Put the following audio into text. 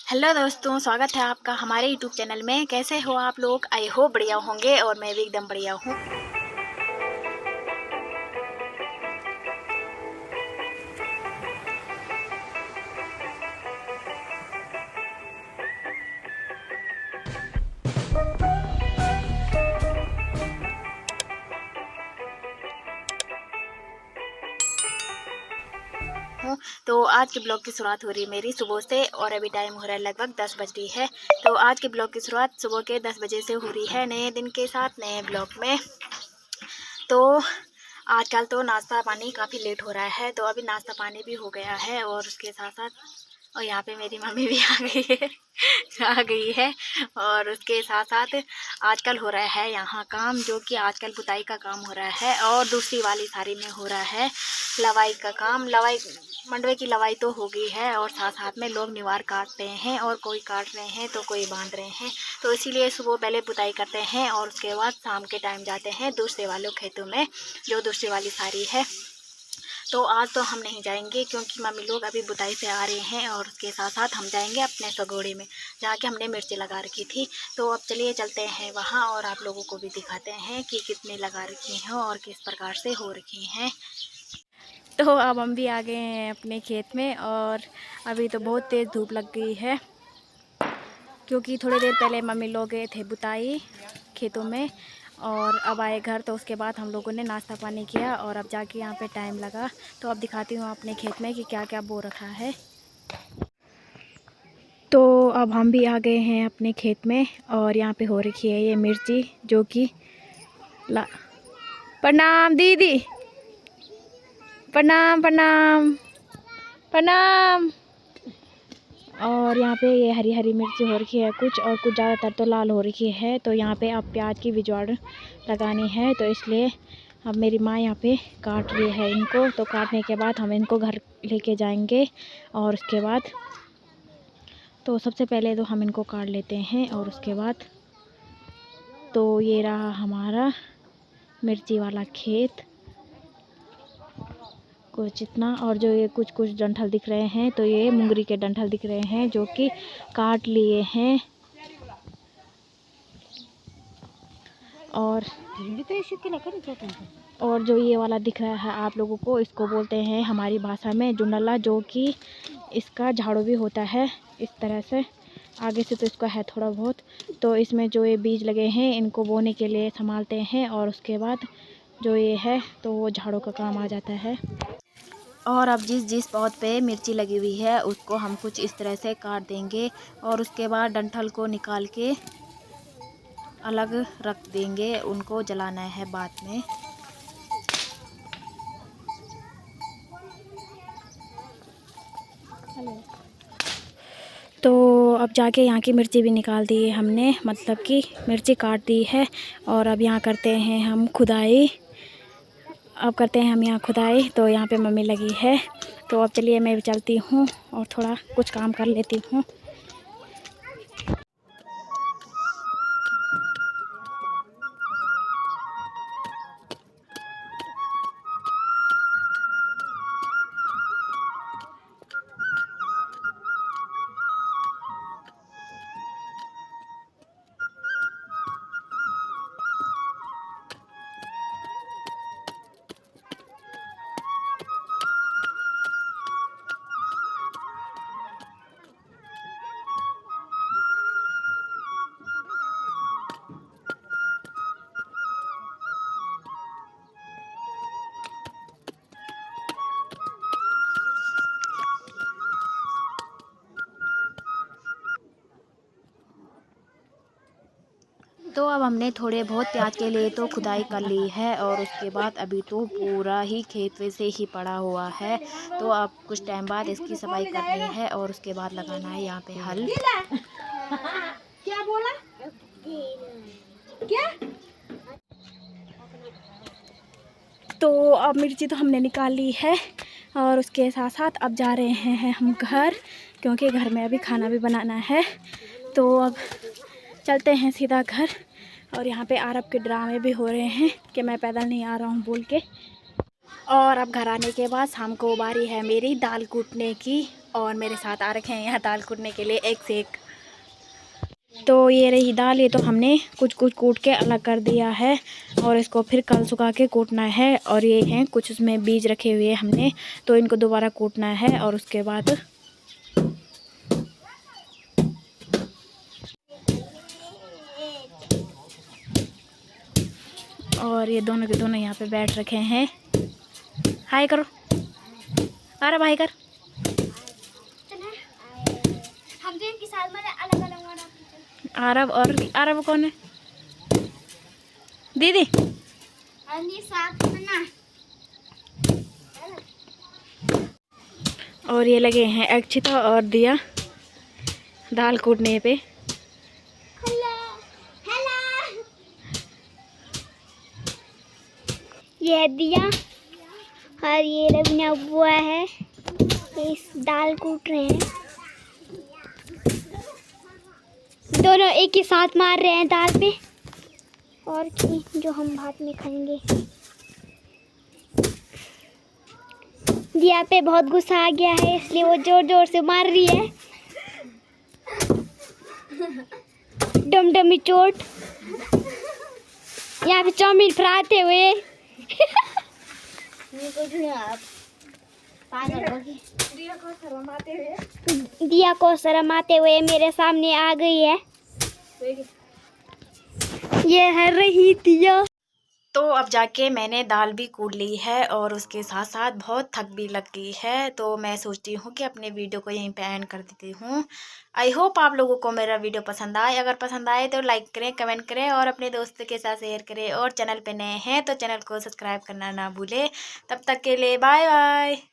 Hello दोस्तों, स्वागत है आपका हमारे यूट्यूब चैनल में। कैसे हो आप लोग? आई होप बढ़िया होंगे और मैं भी एकदम बढ़िया हूँ। तो आज के ब्लॉग की शुरुआत हो रही है मेरी सुबह से और अभी टाइम हो रहा है लगभग 10 बज रही है। तो आज के ब्लॉग की शुरुआत सुबह के 10 बजे से हो रही है, नए दिन के साथ नए ब्लॉग में। तो आजकल तो नाश्ता पानी काफ़ी लेट हो रहा है, तो अभी नाश्ता पानी भी हो गया है और उसके साथ साथ और यहाँ पे मेरी मम्मी भी आ गई है आ गई है। और उसके साथ साथ आजकल हो रहा है यहाँ काम, जो कि आजकल पुताई का काम हो रहा है और दूसरी वाली साड़ी में हो रहा है लवाई का काम। लवाई मंडवे की लवाई तो हो गई है और साथ साथ में लोग निवार काट रहे हैं, और कोई काट रहे हैं तो कोई बांध रहे हैं। तो इसीलिए सुबह पहले पुताई करते हैं और उसके बाद शाम के टाइम जाते हैं दूसरे वालों खेतों में, जो दूसरी वाली साड़ी है। तो आज तो हम नहीं जाएंगे क्योंकि मम्मी लोग अभी बुताई से आ रहे हैं, और उसके साथ साथ हम जाएंगे अपने सगोड़े में जहाँ के हमने मिर्ची लगा रखी थी। तो अब चलिए चलते हैं वहाँ और आप लोगों को भी दिखाते हैं कि कितनी लगा रखी हैं और किस प्रकार से हो रखी हैं। तो अब हम भी आ गए हैं अपने खेत में, और अभी तो बहुत तेज़ धूप लग गई है क्योंकि थोड़ी देर पहले मम्मी लोग गए थे बुताई खेतों में और अब आए घर। तो उसके बाद हम लोगों ने नाश्ता पानी किया और अब जाके यहाँ पे टाइम लगा। तो अब दिखाती हूँ अपने खेत में कि क्या क्या बो रखा है। तो अब हम भी आ गए हैं अपने खेत में और यहाँ पे हो रखी है ये मिर्ची, जो कि प्रणाम दीदी, प्रणाम प्रणाम प्रणाम। और यहाँ पे ये हरी हरी मिर्ची हो रखी है कुछ, और कुछ ज़्यादातर तो लाल हो रखी है। तो यहाँ पे अब प्याज की बिजवाड़ लगानी है, तो इसलिए अब मेरी माँ यहाँ पे काट रही है इनको। तो काटने के बाद हम इनको घर लेके जाएंगे, और उसके बाद तो सबसे पहले तो हम इनको काट लेते हैं और उसके बाद तो ये रहा हमारा मिर्ची वाला खेत कुछ इतना। और जो ये कुछ कुछ डंठल दिख रहे हैं, तो ये मुंगरी के डंठल दिख रहे हैं जो कि काट लिए हैं। और जो ये वाला दिख रहा है आप लोगों को, इसको बोलते हैं हमारी भाषा में जुंडला, जो कि इसका झाड़ू भी होता है इस तरह से। आगे से तो इसका है थोड़ा बहुत। तो इसमें जो ये बीज लगे हैं इनको बोने के लिए संभालते हैं, और उसके बाद जो ये है तो वो झाड़ू का काम आ जाता है। और अब जिस जिस पौध पे मिर्ची लगी हुई है उसको हम कुछ इस तरह से काट देंगे, और उसके बाद डंठल को निकाल के अलग रख देंगे, उनको जलाना है बाद में। तो अब जाके यहाँ की मिर्ची भी निकाल दी है हमने, मतलब कि मिर्ची काट दी है। और अब यहाँ करते हैं हम खुदाई। अब करते हैं हम यहाँ खुदाई। तो यहाँ पे मम्मी लगी है, तो अब चलिए मैं भी चलती हूँ और थोड़ा कुछ काम कर लेती हूँ। तो अब हमने थोड़े बहुत प्याज के लिए तो खुदाई कर ली है, और उसके बाद अभी तो पूरा ही खेत वैसे ही पड़ा हुआ है। तो अब कुछ टाइम बाद इसकी सफाई करनी है और उसके बाद लगाना है यहाँ पे हल। क्या बोला? क्या? तो अब मिर्ची तो हमने निकाल ली है, और उसके साथ साथ अब जा रहे हैं हम घर, क्योंकि घर में अभी खाना भी बनाना है। तो अब चलते हैं सीधा घर। और यहाँ पे आरब के ड्रामे भी हो रहे हैं कि मैं पैदल नहीं आ रहा हूँ बोल के। और अब घर आने के बाद शाम को बारी है मेरी दाल कूटने की, और मेरे साथ आ रखे हैं यहाँ दाल कूटने के लिए एक से एक। तो ये रही दाल, ये तो हमने कुछ कुछ कूट के अलग कर दिया है और इसको फिर कल सुखा के कूटना है। और ये हैं कुछ उसमें बीज रखे हुए हमने, तो इनको दोबारा कूटना है और उसके बाद और ये दोनों के दोनों यहाँ पे बैठ रखे हैं। हाय करो, अरब हाय कर। हम तो इनके साथ में अलग अलग अरब, और अरब कौन है? दीदी साथ में ना। और ये लगे हैं अक्षिता और दिया दाल कूटने पे। ये दिया और ये रवीना बुआ है, इस दाल कूट रहे हैं। दोनों एक ही साथ मार रहे हैं दाल पे, और की जो हम भात में खाएंगे। दिया पे बहुत गुस्सा आ गया है, इसलिए वो जोर जोर से मार रही है। डमडमी चोट यहाँ पे चाउमीन फ्राते हुए। दिया को शर्माते हुए मेरे सामने आ गई है। ये है रही दिया। तो अब जाके मैंने दाल भी कूट ली है और उसके साथ साथ बहुत थक भी लग गई है। तो मैं सोचती हूँ कि अपने वीडियो को यहीं पे एंड कर देती हूँ। आई होप आप लोगों को मेरा वीडियो पसंद आए। अगर पसंद आए तो लाइक करें, कमेंट करें और अपने दोस्तों के साथ शेयर करें। और चैनल पे नए हैं तो चैनल को सब्सक्राइब करना ना भूलें। तब तक के लिए बाय बाय।